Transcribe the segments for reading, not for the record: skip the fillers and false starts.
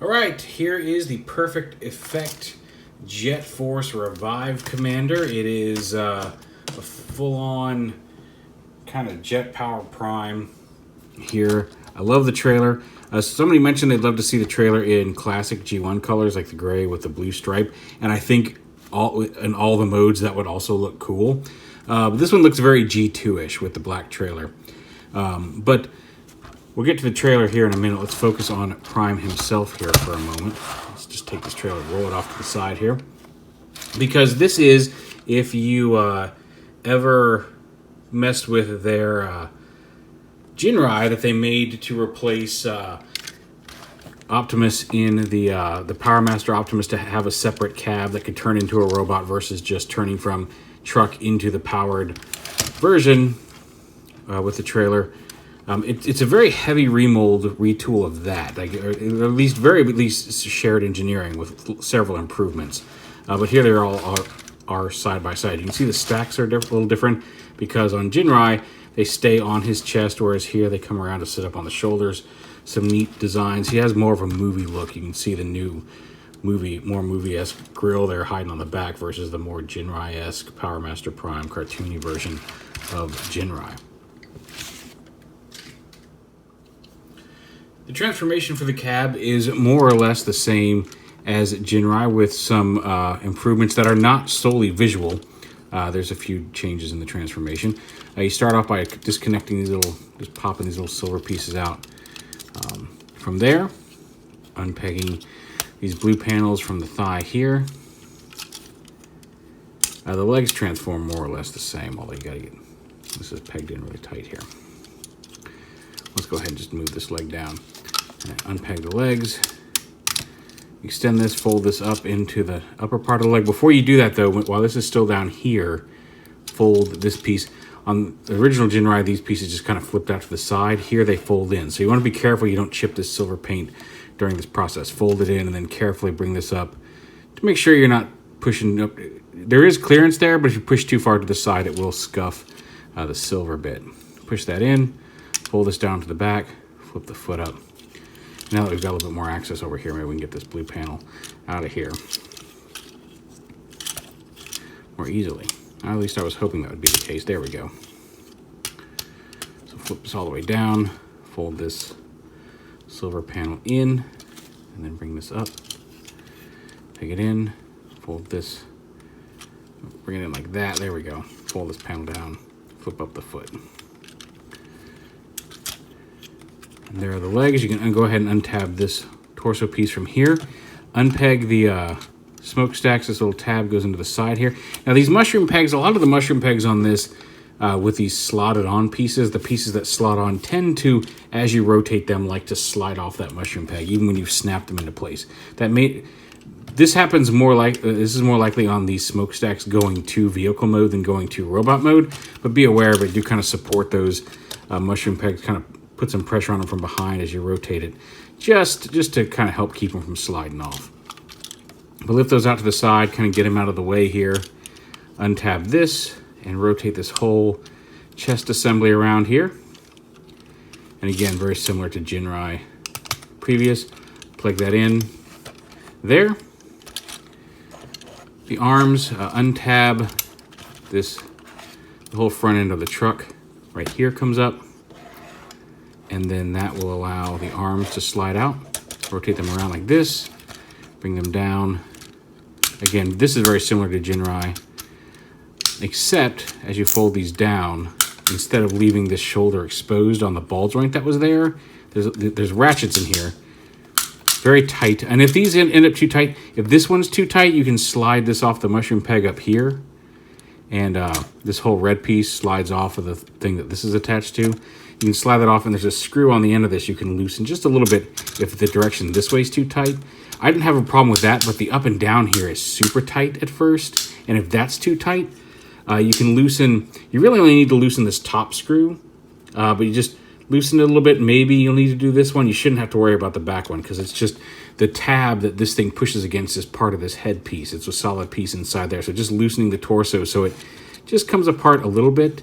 All right, here is the Perfect Effect Jetforce Revive Commander. It is a full-on kind of jet power prime here. I love the trailer. Somebody mentioned they'd love to see the trailer in classic G1 colors, like the gray with the blue stripe, and I think in all the modes that would also look cool. But this one looks very G2-ish with the black trailer. But we'll get to the trailer here in a minute. Let's focus on Prime himself here for a moment. Let's just take this trailer, roll it off to the side here. Because this is, if you ever messed with their Jinrai that they made to replace Optimus in the Power Master Optimus to have a separate cab that could turn into a robot versus just turning from truck into the powered version with the trailer. It's a very heavy remold retool of that, like, or at least shared engineering with several improvements. But here they all are side by side. You can see the stacks are a little different because on Jinrai they stay on his chest, whereas here they come around to sit up on the shoulders. Some neat designs. He has more of a movie look. You can see the new more movie-esque grill there hiding on the back versus the more Jinrai-esque Power Master Prime cartoony version of Jinrai. The transformation for the cab is more or less the same as Jinrai with some improvements that are not solely visual. There's a few changes in the transformation. You start off by disconnecting these just popping these little silver pieces out. From there, unpegging these blue panels from the thigh here. The legs transform more or less the same, although you gotta get this is pegged in really tight here. Let's go ahead and just move this leg down. And unpeg the legs. Extend this, fold this up into the upper part of the leg. Before you do that though, while this is still down here, fold this piece. On the original Jinrai, these pieces just kind of flipped out to the side. Here they fold in. So you want to be careful you don't chip this silver paint during this process. Fold it in and then carefully bring this up to make sure you're not pushing up. There is clearance there, but if you push too far to the side, it will scuff the silver bit. Push that in, fold this down to the back, flip the foot up. Now that we've got a little bit more access over here, maybe we can get this blue panel out of here more easily. At least I was hoping that would be the case. There we go. So flip this all the way down, fold this silver panel in, and then bring this up, peg it in, fold this, bring it in like that. There we go. Fold this panel down, flip up the foot. And there are the legs. You can go ahead and untab this torso piece from here. Unpeg the smokestacks. This little tab goes into the side here. Now these mushroom pegs, a lot of the mushroom pegs on this with these slotted on pieces, the pieces that slot on tend to, as you rotate them, like to slide off that mushroom peg, even when you've snapped them into place. This happens more like, this is more likely on these smokestacks going to vehicle mode than going to robot mode, but be aware of it. Do kind of support those mushroom pegs, kind of put some pressure on them from behind as you rotate it, just to kind of help keep them from sliding off. But lift those out to the side, kind of get them out of the way here. Untab this and rotate this whole chest assembly around here. And again, very similar to Jinrai previous. Plug that in there. The arms, untab this, the whole front end of the truck right here comes up. And then that will allow the arms to slide out. Rotate them around like this. Bring them down. Again, this is very similar to Jinrai, except as you fold these down, instead of leaving this shoulder exposed on the ball joint that was there, there's ratchets in here. Very tight. And if these end up too tight, if this one's too tight, you can slide this off the mushroom peg up here. And this whole red piece slides off of the thing that this is attached to. You can slide that off, and there's a screw on the end of this you can loosen just a little bit if the direction this way is too tight. I didn't have a problem with that, but the up and down here is super tight at first. And if that's too tight, you can loosen, you really only need to loosen this top screw, but you just loosen it a little bit. Maybe you'll need to do this one. You shouldn't have to worry about the back one because it's just the tab that this thing pushes against is part of this head piece. It's a solid piece inside there. So just loosening the torso so it just comes apart a little bit,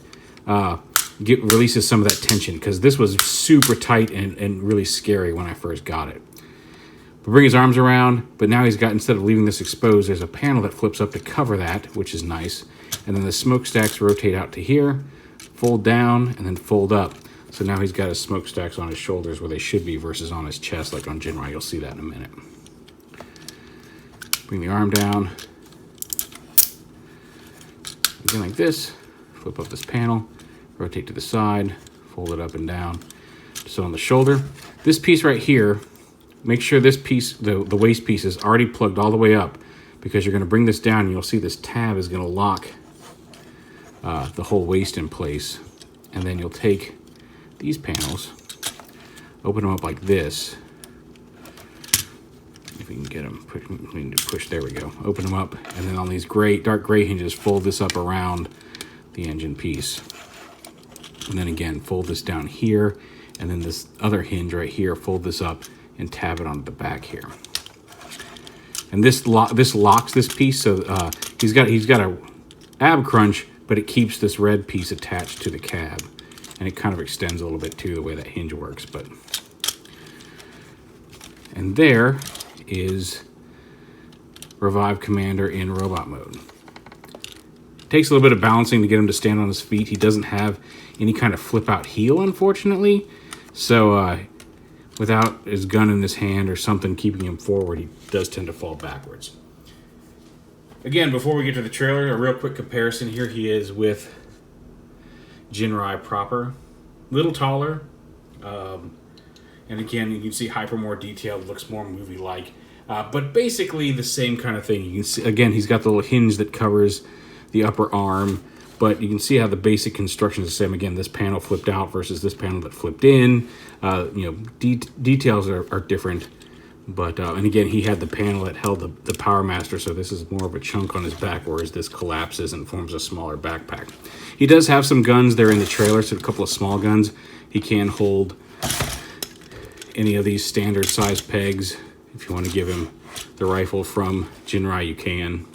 releases some of that tension because this was super tight and really scary when I first got it. bring his arms around, but now he's got, instead of leaving this exposed, there's a panel that flips up to cover that, which is nice. And then the smokestacks rotate out to here, fold down, and then fold up. So now he's got his smokestacks on his shoulders where they should be versus on his chest like on Jinrai. You'll see that in a minute. Bring the arm down. Again like this. Flip up this panel, rotate to the side, fold it up and down. So on the shoulder, this piece right here, make sure this piece, the waist piece, is already plugged all the way up, because you're going to bring this down and you'll see this tab is going to lock the whole waist in place. And then you'll take these panels, open them up like this. If we can get them, we need to push, there we go. Open them up, and then on these dark gray hinges, fold this up around the engine piece. And then again, fold this down here, and then this other hinge right here, fold this up and tab it onto the back here. And this locks this piece, so he's got a ab crunch, but it keeps this red piece attached to the cab, and it kind of extends a little bit too, the way that hinge works. And there is Revive Commander in robot mode. It takes a little bit of balancing to get him to stand on his feet. He doesn't have any kind of flip out heel, unfortunately, so without his gun in his hand or something keeping him forward, he does tend to fall backwards. Again, before we get to the trailer, a real quick comparison. Here he is with Jinrai proper. Little taller. And again, you can see hyper more detailed, looks more movie-like. But basically the same kind of thing. You can see, again, he's got the little hinge that covers the upper arm, but you can see how the basic construction is the same. Again, this panel flipped out versus this panel that flipped in. Details are different. But and again, he had the panel that held the Power Master, so this is more of a chunk on his back, whereas this collapses and forms a smaller backpack. He does have some guns there in the trailer, so a couple of small guns. He can hold any of these standard size pegs. If you want to give him the rifle from Jinrai, you can.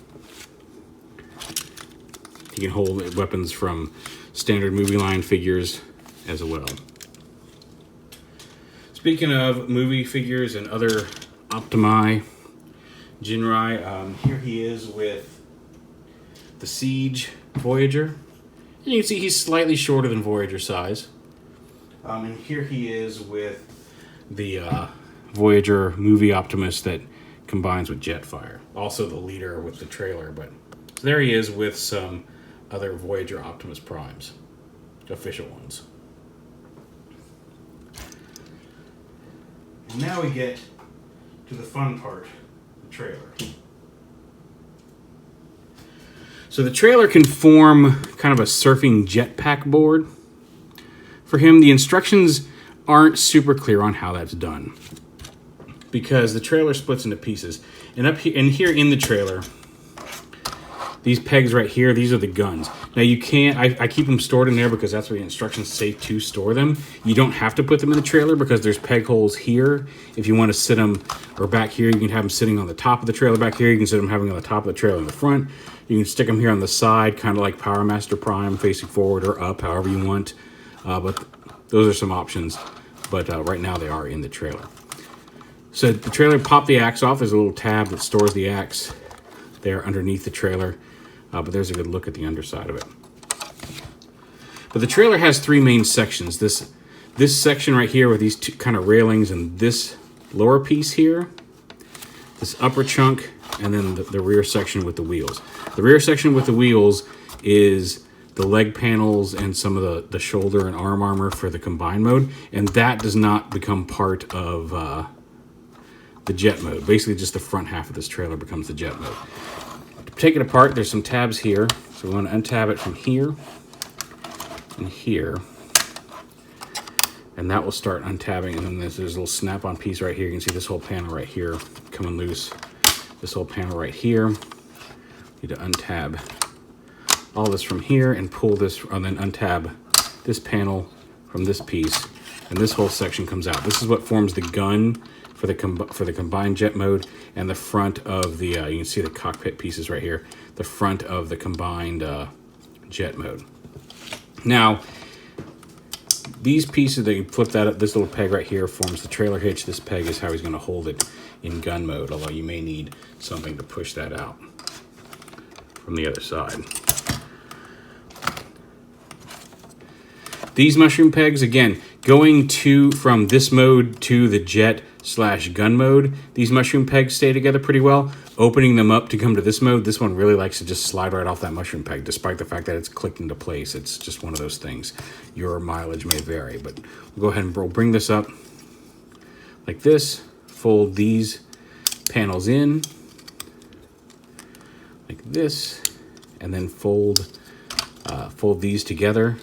He can hold weapons from standard movie line figures as well. Speaking of movie figures and other Optimi Jinrai, here he is with the Siege Voyager. And you can see he's slightly shorter than Voyager size. And here he is with the Voyager movie Optimus that combines with Jetfire. Also the leader with the trailer, but so there he is with some other Voyager Optimus Primes, official ones. And now we get to the fun part, the trailer. So the trailer can form kind of a surfing jetpack board. For him, the instructions aren't super clear on how that's done, because the trailer splits into pieces. And up here, and here in the trailer, these pegs right here, these are the guns. Now you can't, I keep them stored in there because that's where the instructions say to store them. You don't have to put them in the trailer because there's peg holes here. If you want to sit them, or back here, you can have them sitting on the top of the trailer. Back here, you can sit them having on the top of the trailer in the front. You can stick them here on the side, kind of like Power Master Prime, facing forward or up, however you want. But those are some options. But right now they are in the trailer. So the trailer, pop the axe off. There's a little tab that stores the axe there underneath the trailer. But there's a good look at the underside of it. But the trailer has three main sections. This section right here with these two kind of railings, and this lower piece here, this upper chunk, and then the rear section with the wheels. The rear section with the wheels is the leg panels and some of the shoulder and arm armor for the combined mode, and that does not become part of the jet mode. Basically, just the front half of this trailer becomes the jet mode. Take it apart, there's some tabs here. So we want to untab it from here and here. And that will start untabbing. And then there's a little snap-on piece right here. You can see this whole panel right here coming loose. This whole panel right here. Need to untab all this from here and pull this, and then untab this panel from this piece. And this whole section comes out. This is what forms the gun for the combined jet mode, and the front of the, you can see the cockpit pieces right here, the front of the combined jet mode. Now, these pieces that you flip that up, this little peg right here forms the trailer hitch. This peg is how he's going to hold it in gun mode, although you may need something to push that out from the other side. These mushroom pegs, again, going from this mode to the jet/gun mode, these mushroom pegs stay together pretty well. Opening them up to come to this mode, this one really likes to just slide right off that mushroom peg, despite the fact that it's clicked into place. It's just one of those things. Your mileage may vary, but we'll go ahead and we'll bring this up like this, fold these panels in like this, and then fold these together.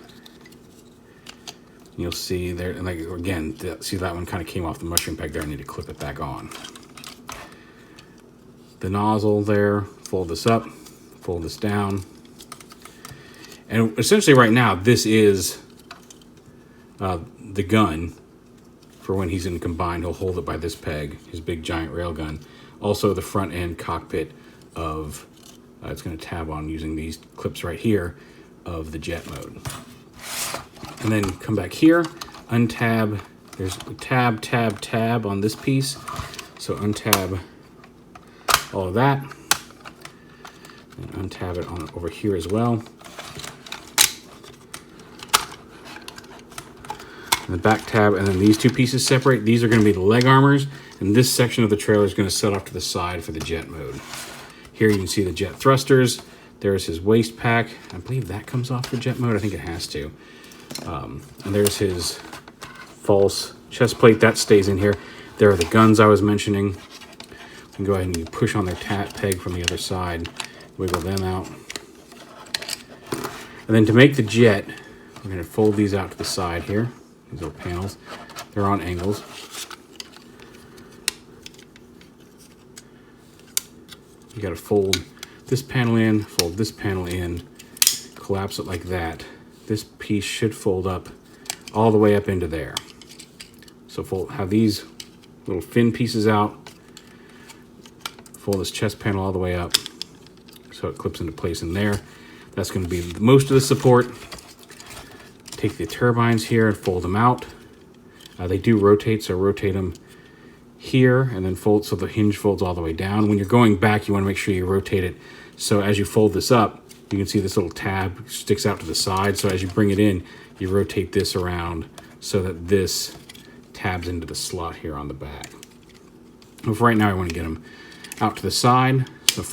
You'll see there, and like again, see that one kind of came off the mushroom peg there. I need to clip it back on. The nozzle there, fold this up, fold this down. And essentially right now, this is the gun for when he's in combined. He'll hold it by this peg, his big giant railgun. Also the front end cockpit of, it's gonna tab on using these clips right here of the jet mode. And then come back here, untab, there's a tab, tab, tab on this piece. So untab all of that, and untab it on over here as well. And the back tab, and then these two pieces separate. These are going to be the leg armors, and this section of the trailer is going to set off to the side for the jet mode. Here you can see the jet thrusters. There's his waist pack. I believe that comes off for jet mode. I think it has to. And there's his false chest plate. That stays in here. There are the guns I was mentioning. You can go ahead and you push on their peg from the other side, wiggle them out. And then to make the jet, we're going to fold these out to the side here. These little panels. They're on angles. You got to fold this panel in, fold this panel in, collapse it like that. This piece should fold up all the way up into there. So have these little fin pieces out. Fold this chest panel all the way up so it clips into place in there. That's going to be most of the support. Take the turbines here and fold them out. They do rotate, so rotate them here and then fold so the hinge folds all the way down. When you're going back, you want to make sure you rotate it. So as you fold this up, you can see this little tab sticks out to the side. So as you bring it in, you rotate this around so that this tabs into the slot here on the back. But for right now, I want to get them out to the side. So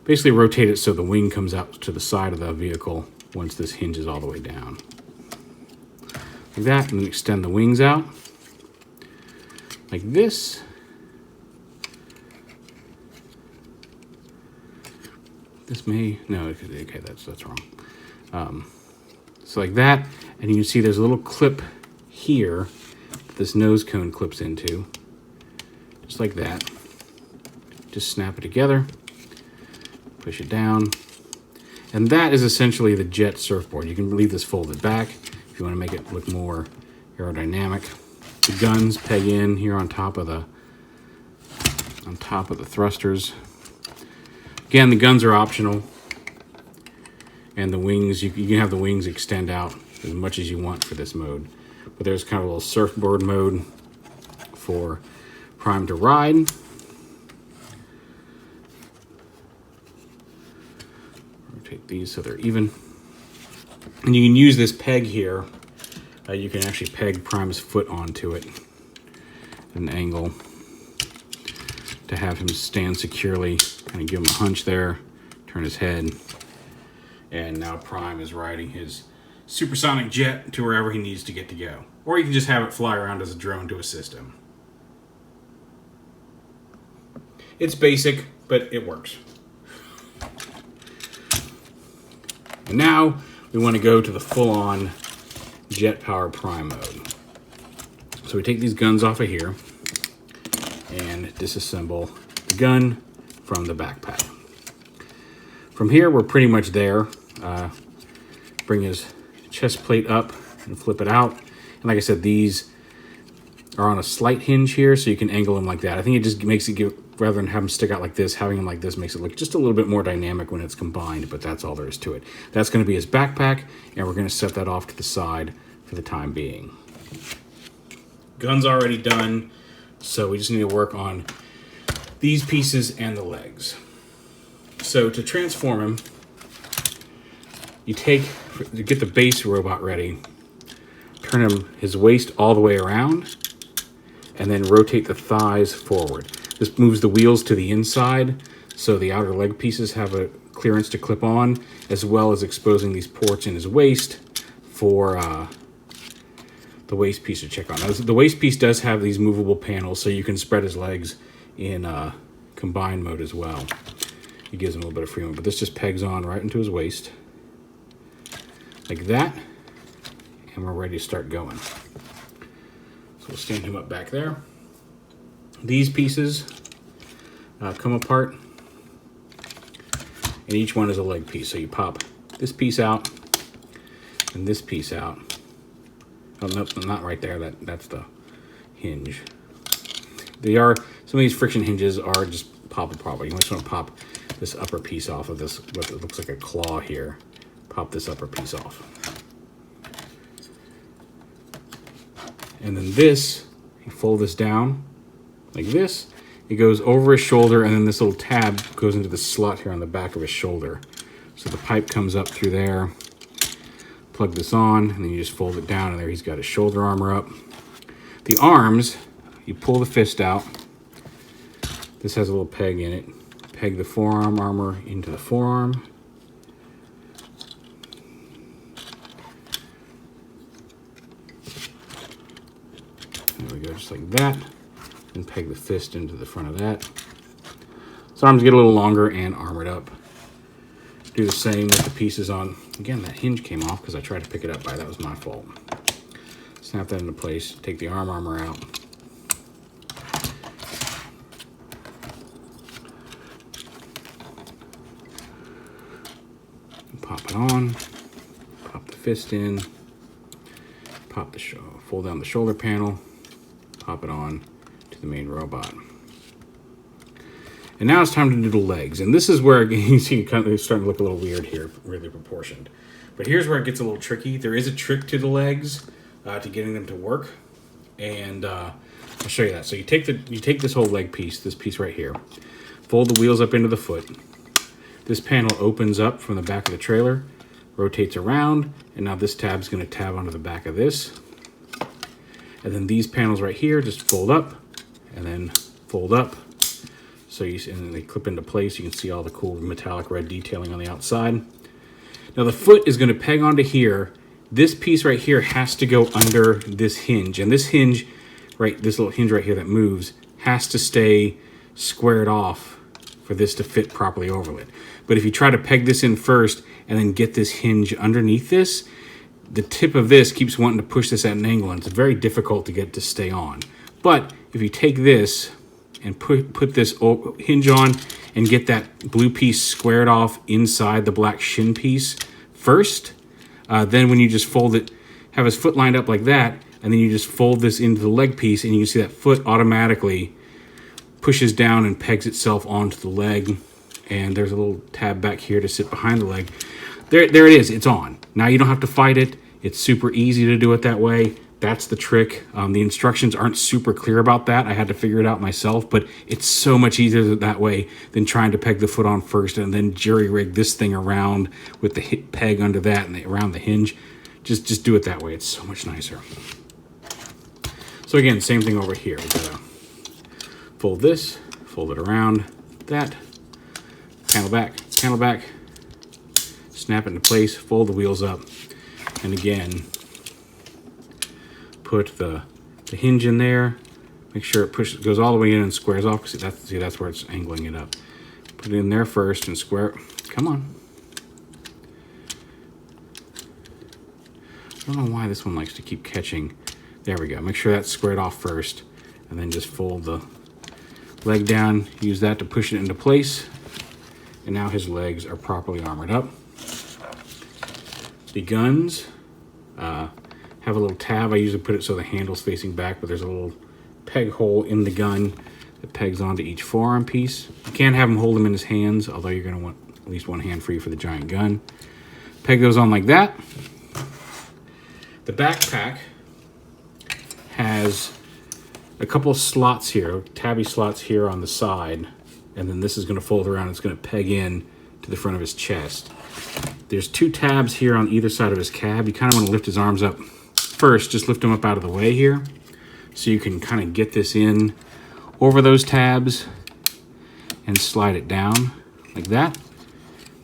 basically rotate it so the wing comes out to the side of the vehicle once this hinges all the way down. Like that, and then extend the wings out. Like this. This may, no, okay, that's wrong. So like that, and you can see there's a little clip here that this nose cone clips into. Just like that. Just snap it together, push it down. And that is essentially the jet surfboard. You can leave this folded back if you want to make it look more aerodynamic. The guns peg in here on top of the thrusters. Again, the guns are optional. And the wings, you can have the wings extend out as much as you want for this mode. But there's kind of a little surfboard mode for Prime to ride. Rotate these so they're even. And you can use this peg here. You can actually peg Prime's foot onto it at an angle to have him stand securely. Kind of give him a hunch there, turn his head. And now Prime is riding his supersonic jet to wherever he needs to get to go. Or you can just have it fly around as a drone to assist him. It's basic, but it works. And now we want to go to the full-on jet power Prime mode. So we take these guns off of here and disassemble the gun from the backpack. From here, we're pretty much there. Bring his chest plate up and flip it out. And like I said, these are on a slight hinge here, so you can angle them like that. I think it just makes it rather than have them stick out like this, having them like this makes it look just a little bit more dynamic when it's combined, but that's all there is to it. That's going to be his backpack, and we're going to set that off to the side for the time being. Gun's already done, so we just need to work on these pieces and the legs. So to transform him, you to get the base robot ready, turn his waist all the way around, and then rotate the thighs forward. This moves the wheels to the inside, so the outer leg pieces have a clearance to clip on, as well as exposing these ports in his waist for the waist piece to check on. Now, the waist piece does have these movable panels, so you can spread his legs in combined mode as well. It gives him a little bit of freedom, but this just pegs on right into his waist, like that, and we're ready to start going. So we'll stand him up back there. These pieces come apart, and each one is a leg piece. So you pop this piece out and this piece out. Oh, nope, not right there. That's the hinge. Some of these friction hinges are just poppable. You just want to pop this upper piece off of this, what looks like a claw here. Pop this upper piece off. And then this, you fold this down like this. It goes over his shoulder, and then this little tab goes into the slot here on the back of his shoulder. So the pipe comes up through there. Plug this on, and then you just fold it down, and there he's got his shoulder armor up. The arms, you pull the fist out. This has a little peg in it. Peg the forearm armor into the forearm. There we go, just like that. And peg the fist into the front of that. So arms get a little longer and armored up. Do the same with the pieces on. Again, that hinge came off because I tried to pick it up that was my fault. Snap that into place, take the armor out. Pop it on, pop the fist in, pop the fold down the shoulder panel, pop it on to the main robot. And now it's time to do the legs. And this is where you see it's starting to look a little weird here, really proportioned. But here's where it gets a little tricky. There is a trick to the legs to getting them to work. And I'll show you that. So you take this whole leg piece, this piece right here, fold the wheels up into the foot. This panel opens up from the back of the trailer, rotates around, and now this tab's going to tab onto the back of this. And then these panels right here just fold up and then fold up. So and then they clip into place. You can see all the cool metallic red detailing on the outside. Now the foot is going to peg onto here. This piece right here has to go under this hinge. And this hinge, this little hinge right here that moves, has to stay squared off for this to fit properly over it. But if you try to peg this in first and then get this hinge underneath this, the tip of this keeps wanting to push this at an angle, and it's very difficult to get to stay on. But if you take this and put this hinge on and get that blue piece squared off inside the black shin piece first, then when you just fold it, have his foot lined up like that, and then you just fold this into the leg piece, and you can see that foot automatically pushes down and pegs itself onto the leg. And there's a little tab back here to sit behind the leg. There it is, it's on. Now you don't have to fight it. It's super easy to do it that way. That's the trick. The instructions aren't super clear about that. I had to figure it out myself, but it's so much easier that way than trying to peg the foot on first and then jury rig this thing around with the peg under that and around the hinge. Just do it that way. It's so much nicer. So again, same thing over here. We gotta fold this, fold it around that, panel back, snap it into place, fold the wheels up, and again, put the hinge in there, make sure it goes all the way in and squares off, because that's where it's angling it up. Put it in there first and square, come on. I don't know why this one likes to keep catching. There we go, make sure that's squared off first, and then just fold the leg down, use that to push it into place, and now his legs are properly armored up. The guns have a little tab. I usually put it so the handle's facing back, but there's a little peg hole in the gun that pegs onto each forearm piece. You can't have him hold them in his hands, although you're going to want at least one hand free for the giant gun. Peg those on like that. The backpack has a couple of slots here, tabby slots here on the side, and then this is going to fold around. It's going to peg in to the front of his chest. There's 2 tabs here on either side of his cab. You kind of want to lift his arms up first, just lift them up out of the way here, so you can kind of get this in over those tabs and slide it down like that.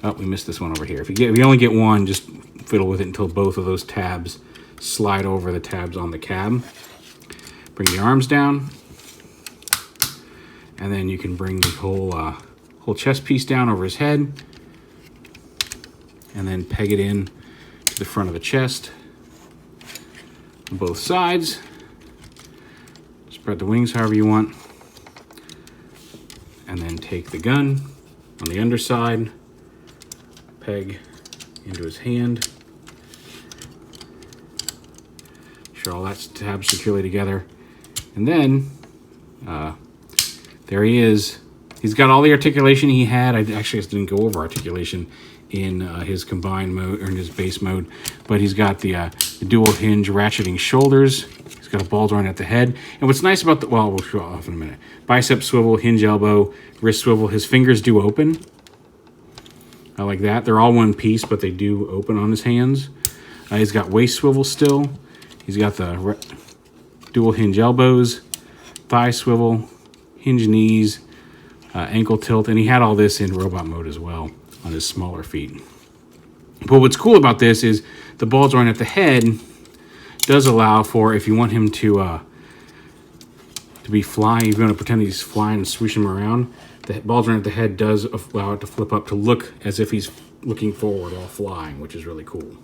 Oh, we missed this one over here. If you only get one, just fiddle with it until both of those tabs slide over the tabs on the cab. Bring the arms down, and then you can bring the whole chest piece down over his head, and then peg it in to the front of the chest on both sides. Spread the wings however you want, and then take the gun on the underside, peg into his hand. Sure all that's tabbed securely together. And then, there he is. He's got all the articulation he had. I actually just didn't go over articulation in his combined mode, or in his base mode. But he's got the dual hinge ratcheting shoulders. He's got a ball joint at the head. And what's nice about the, well, we'll show off in a minute. Bicep swivel, hinge elbow, wrist swivel. His fingers do open. I like that. They're all one piece, but they do open on his hands. He's got waist swivel still. He's got the dual hinge elbows, thigh swivel, hinge knees, ankle tilt, and he had all this in robot mode as well on his smaller feet. But what's cool about this is the ball joint at the head does allow for, if you want him to be flying, if you want to pretend he's flying and swoosh him around, the ball joint at the head does allow it to flip up to look as if he's looking forward while flying, which is really cool.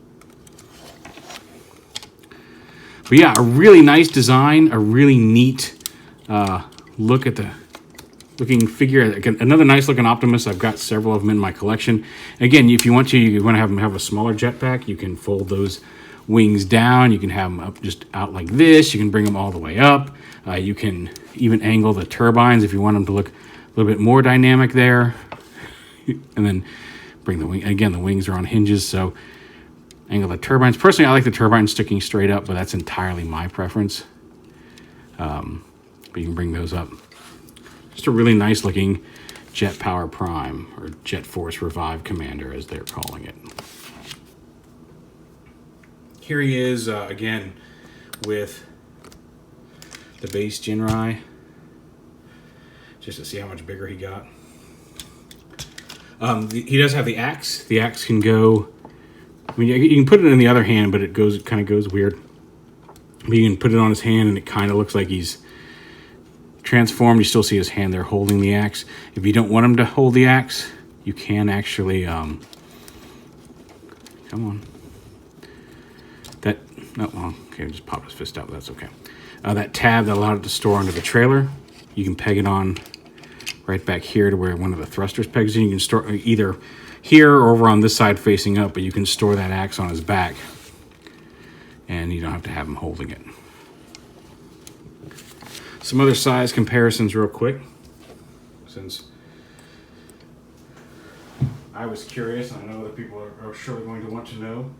But yeah, a really nice design, a really neat look at the looking figure. Again, another nice looking Optimus. I've got several of them in my collection. Again, if you want to have them have a smaller jetpack, you can fold those wings down. You can have them up just out like this. You can bring them all the way up. You can even angle the turbines if you want them to look a little bit more dynamic there. And then bring the wing. Again, the wings are on hinges, so angle the turbines. Personally, I like the turbines sticking straight up, but that's entirely my preference. But you can bring those up. Just a really nice looking Jet Power Prime, or Jetforce Revive Commander as they're calling it. Here he is again with the base Jinrai, just to see how much bigger he got. He does have the axe. The axe can go, I mean, you can put it in the other hand, but it kind of goes weird. But you can put it on his hand and it kind of looks like he's transformed. You still see his hand there holding the axe. If you don't want him to hold the axe, you can actually, come on. Okay, just pop his fist out, but that's okay. That tab that allowed it to store under the trailer, you can peg it on right back here to where one of the thrusters pegs in. You can store either here or over on this side facing up, but you can store that axe on his back and you don't have to have him holding it. Some other size comparisons real quick, since I was curious, and I know other people are surely going to want to know.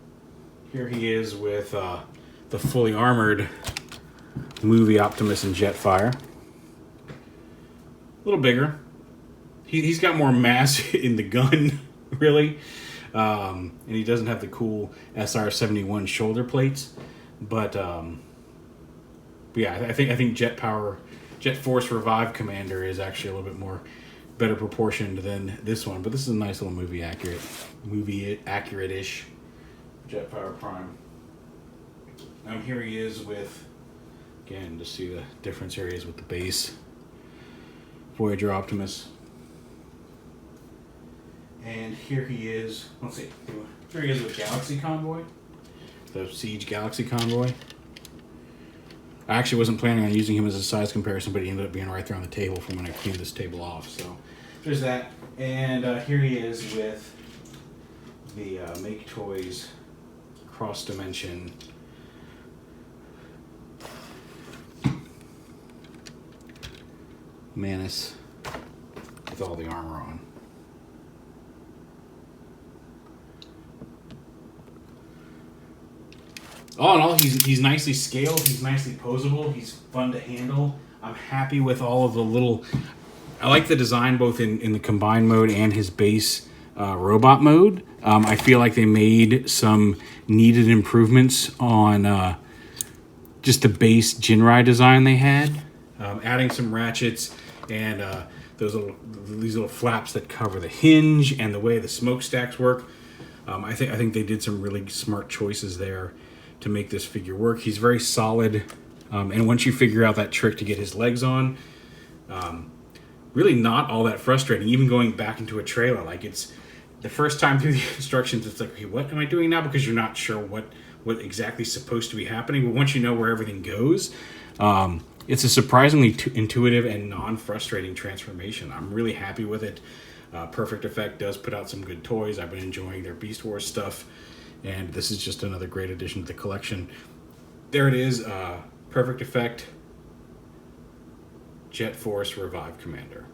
Here he is with the fully armored movie Optimus and Jetfire. A little bigger. He's got more mass in the gun, really. And he doesn't have the cool SR-71 shoulder plates. But yeah, I think Jetforce Revive Commander is actually a little bit more better proportioned than this one. But this is a nice little movie accurate-ish Jetfire Prime. Here he is with, again, to see the difference here he is with the base Voyager Optimus. And here he is, let's see, here he is with Galaxy Convoy, the Siege Galaxy Convoy. I actually wasn't planning on using him as a size comparison, but he ended up being right there on the table from when I cleaned this table off. So there's that. And here he is with the Make Toys Cross Dimension Manus with all the armor on. all in all, he's nicely scaled. He's nicely posable. He's fun to handle. I'm happy with all of the little. I like the design both in the combined mode and his base robot mode. I feel like they made some needed improvements on just the base Jinrai design they had, adding some ratchets and these little flaps that cover the hinge and the way the smokestacks work. I think they did some really smart choices there to make this figure work. He's very solid, and once you figure out that trick to get his legs on, really not all that frustrating. Even going back into a trailer, like it's the first time through the instructions, it's like, okay, what am I doing now? Because you're not sure what exactly is supposed to be happening. But once you know where everything goes, it's a surprisingly intuitive and non-frustrating transformation. I'm really happy with it. Perfect Effect does put out some good toys. I've been enjoying their Beast Wars stuff, and this is just another great addition to the collection. There it is, Perfect Effect Jetforce Revive Commander.